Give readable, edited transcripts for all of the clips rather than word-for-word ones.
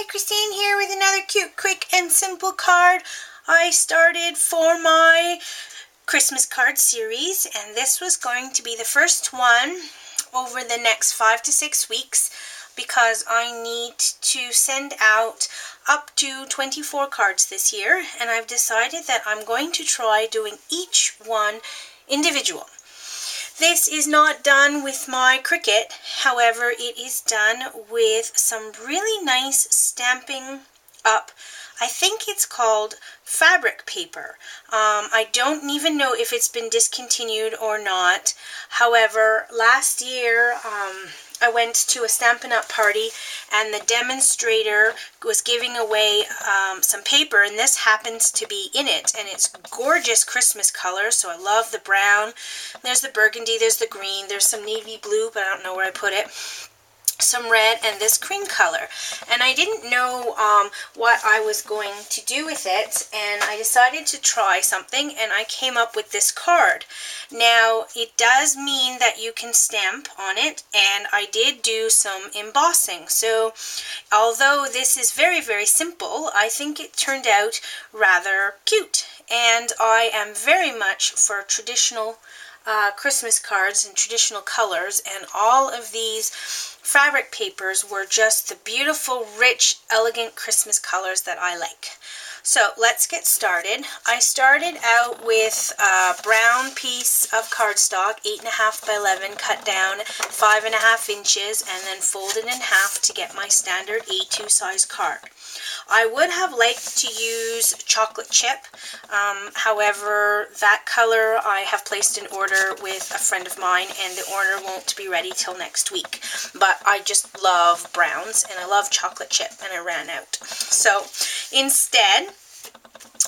Christine here with another cute, quick, and simple card I started for my Christmas card series, and this was going to be the first one over the next 5 to 6 weeks because I need to send out up to 24 cards this year, and I've decided that I'm going to try doing each one individual. This is not done with my Cricut, however it is done with some really nice stamping up. I think it's called fabric paper. I don't even know if it's been discontinued or not. However, last year I went to a Stampin' Up! Party and the demonstrator was giving away some paper, and this happens to be in it, and it's gorgeous Christmas color. So I love the brown, there's the burgundy, there's the green, there's some navy blue, but I don't know where I put it, some red, and this cream color. And I didn't know what I was going to do with it, and I decided to try something, and I came up with this card. Now, it does mean that you can stamp on it, and I did do some embossing. So, although this is very, very simple, I think it turned out rather cute. And I am very much for traditional Christmas cards and traditional colors, and all of these fabric papers were just the beautiful, rich, elegant Christmas colors that I like. So let's get started. I started out with a brown piece of cardstock, 8.5 by 11, cut down 5.5 inches, and then folded in half to get my standard A2 size card. I would have liked to use chocolate chip, however, that color I have placed an order with a friend of mine, and the order won't be ready till next week. But I just love browns, and I love chocolate chip, and I ran out. So instead,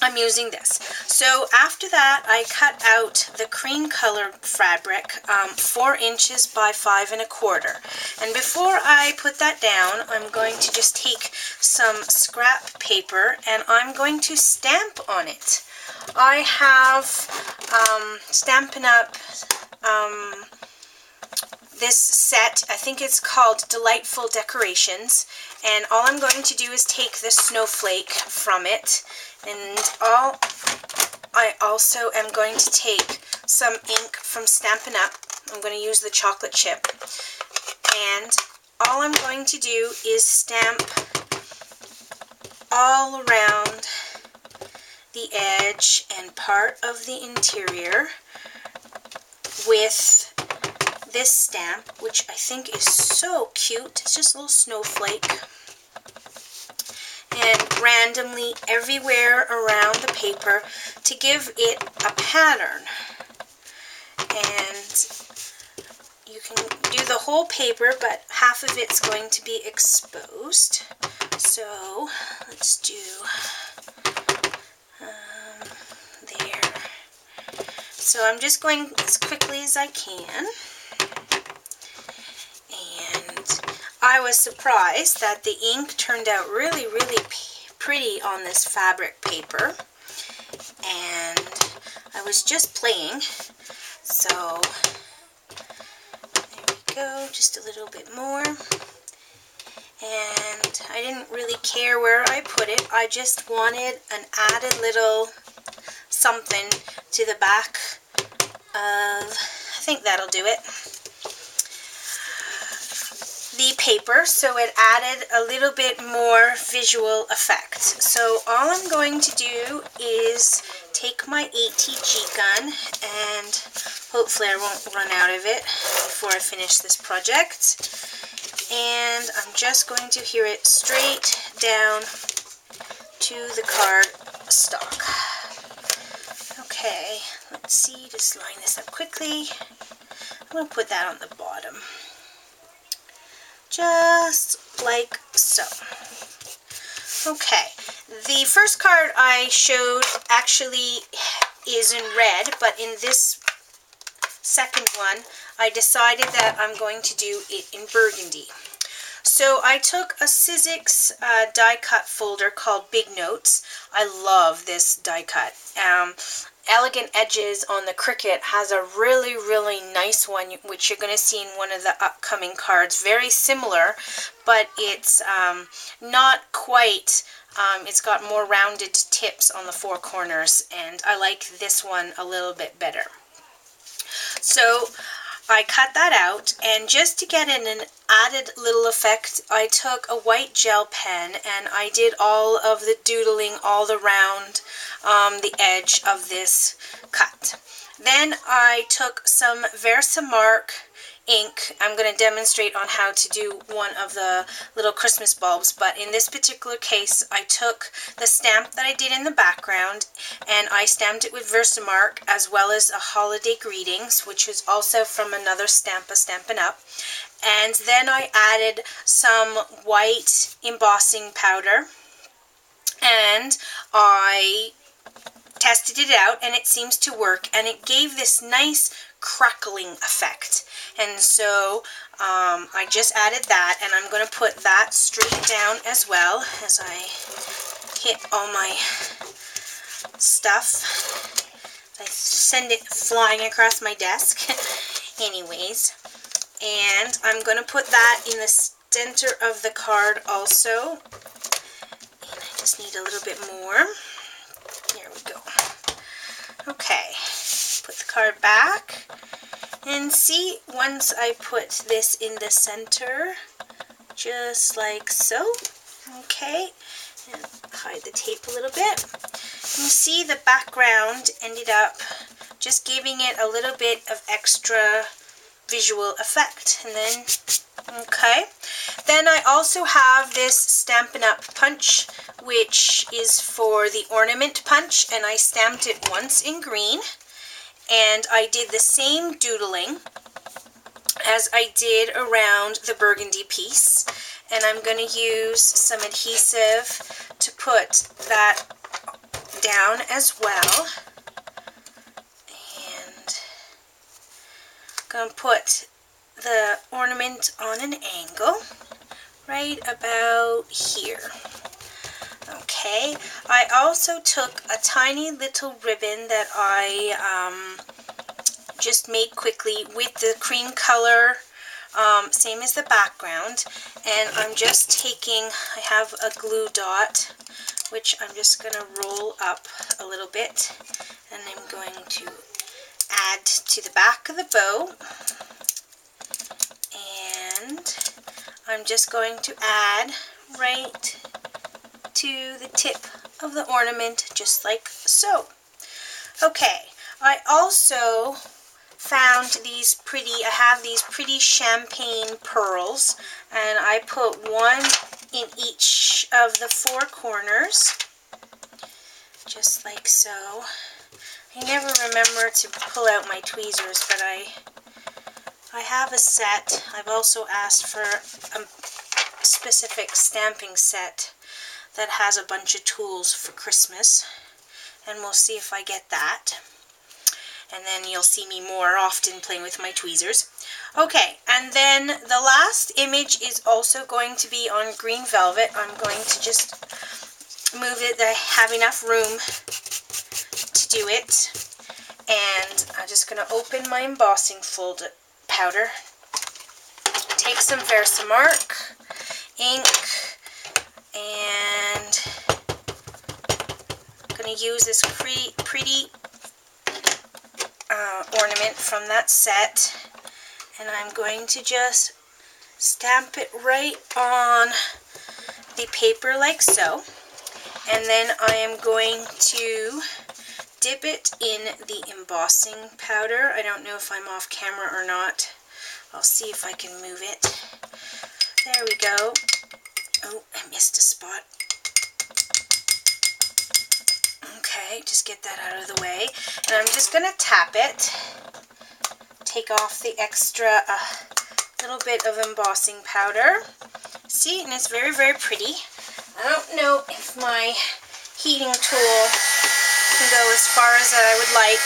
I'm using this. So after that, I cut out the cream color fabric, 4 inches by 5 1/4. And before I put that down, I'm going to just take some scrap paper and I'm going to stamp on it. I have Stampin' Up! This set, I think it's called Delightful Decorations, and all I'm going to do is take the snowflake from it, and I also am going to take some ink from Stampin' Up! I'm going to use the chocolate chip, and all I'm going to do is stamp all around the edge and part of the interior with this stamp, which I think is so cute. It's just a little snowflake. And randomly everywhere around the paper to give it a pattern. And you can do the whole paper, but half of it's going to be exposed. So let's do there. So I'm just going as quickly as I can. I was surprised that the ink turned out really, really pretty on this fabric paper, and I was just playing, so there we go, just a little bit more, and I didn't really care where I put it. I just wanted an added little something to the back of, I think that'll do it, the paper, so it added a little bit more visual effect. So all I'm going to do is take my ATG gun, and hopefully I won't run out of it before I finish this project, and I'm just going to adhere it straight down to the card stock. Okay, let's see, just line this up quickly. I'm going to put that on the bottom. Just like so. Okay, the first card I showed actually is in red, but in this second one, I decided that I'm going to do it in burgundy. So I took a Sizzix die cut folder called Big Notes. I love this die cut. Elegant Edges on the Cricut has a really, really nice one, which you're going to see in one of the upcoming cards. Very similar, but it's not quite, it's got more rounded tips on the four corners, and I like this one a little bit better. So I cut that out, and just to get in an added little effect, I took a white gel pen and I did all of the doodling all around the edge of this cut. Then I took some Versamark ink. I'm going to demonstrate on how to do one of the little Christmas bulbs, but in this particular case I took the stamp that I did in the background and I stamped it with Versamark, as well as a Holiday Greetings, which was also from another stamp, a Stampin' Up. And then I added some white embossing powder and I tested it out, and it seems to work, and it gave this nice crackling effect. And so I just added that, and I'm going to put that straight down as well as I hit all my stuff. I send it flying across my desk. Anyways, and I'm going to put that in the center of the card also. And I just need a little bit more. There we go. Okay, put the card back. And see, once I put this in the center, just like so, okay, and hide the tape a little bit. You see the background ended up just giving it a little bit of extra visual effect. And then, okay, then I also have this Stampin' Up punch, which is for the ornament punch, and I stamped it once in green. And I did the same doodling as I did around the burgundy piece. And I'm going to use some adhesive to put that down as well. And I'm going to put the ornament on an angle right about here. Okay, I also took a tiny little ribbon that I just made quickly with the cream color, same as the background, and I'm just taking, I have a glue dot, which I'm just going to roll up a little bit, and I'm going to add to the back of the bow, and I'm just going to add right to the tip of the ornament, just like so. Okay, I also found these pretty, I have these pretty champagne pearls, and I put one in each of the four corners, just like so. I never remember to pull out my tweezers, but I have a set. I've also asked for a specific stamping set that has a bunch of tools for Christmas, and we'll see if I get that. And then you'll see me more often playing with my tweezers. Okay, and then the last image is also going to be on green velvet. I'm going to just move it, I have enough room to do it. And I'm just going to open my embossing folder powder, take some Versamark ink, and I'm going to use this pretty ornament from that set, and I'm going to just stamp it right on the paper like so, and then I am going to dip it in the embossing powder. I don't know if I'm off camera or not. I'll see if I can move it. There we go. Oh, I missed a spot. Okay, just get that out of the way. And I'm just going to tap it. Take off the extra little bit of embossing powder. See, and it's very, very pretty. I don't know if my heating tool can go as far as I would like,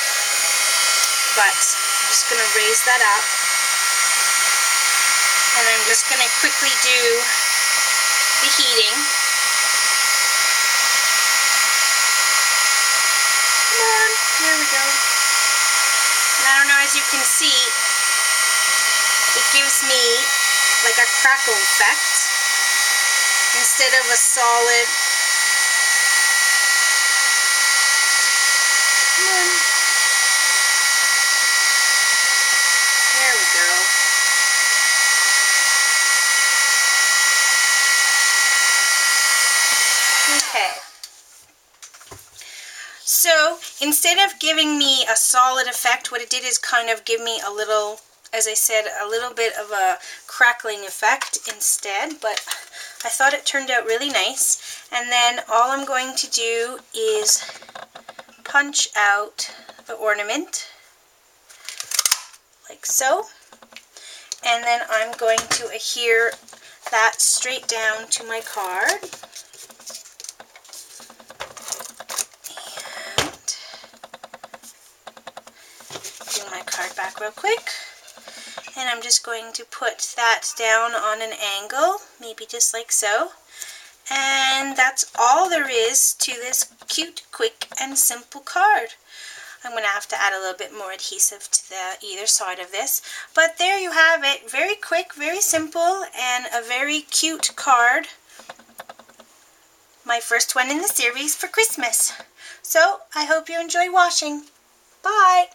but I'm just going to raise that up. And I'm just going to quickly do the heating. Come on, there we go. as you can see, it gives me like a crackle effect instead of a solid. There we go. Okay. So instead of giving me a solid effect, what it did is kind of give me a little, as I said, a little bit of a crackling effect instead, but I thought it turned out really nice. And then all I'm going to do is punch out the ornament like so, and then I'm going to adhere that straight down to my card. And do my card back real quick. And I'm just going to put that down on an angle, maybe just like so. And that's all there is to this cute, quick, and simple card. I'm going to have to add a little bit more adhesive to the either side of this. But there you have it. Very quick, very simple, and a very cute card. My first one in the series for Christmas. So, I hope you enjoy watching. Bye!